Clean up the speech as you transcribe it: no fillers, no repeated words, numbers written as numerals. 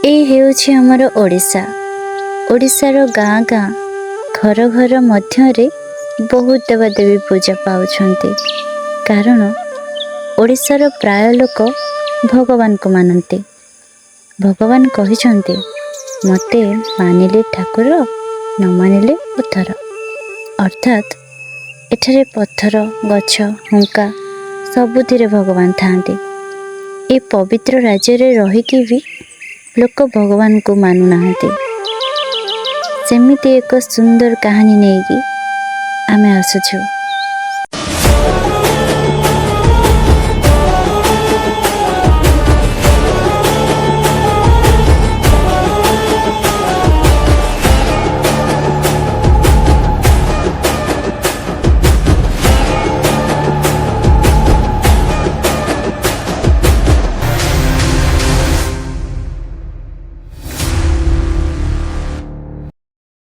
এই ହେଉଛି ଆମର ଓଡ଼ିଶା। ଓଡ଼ିଶାର ଗାଁ ଗାଁ ଘର ଘର ମଧ୍ୟରେ ବହୁତ ଦେବାଦେବୀ ପୂଜା ପାଉଛନ୍ତି। କାରଣ ଓଡ଼ିଶାର ପ୍ରାୟ ଲୋକ ଭଗବାନଙ୍କୁ ମାନନ୍ତି। ଭଗବାନ କହିଛନ୍ତି, ମୋତେ ମାନିଲେ ଠାକୁର, ନ ମାନିଲେ ପଥର। ଅର୍ଥାତ୍ ଏଠାରେ ପଥର, ଗଛ, ହୁଙ୍କା ସବୁଥିରେ ଭଗବାନ ଥାଆନ୍ତି। ଏ ପବିତ୍ର ରାଜ୍ୟରେ ରହିକି ବି ଲୋକ ଭଗବାନଙ୍କୁ ମାନୁନାହାନ୍ତି। ସେମିତି ଏକ ସୁନ୍ଦର କାହାଣୀ ନେଇକି ଆମେ ଆସୁଛୁ।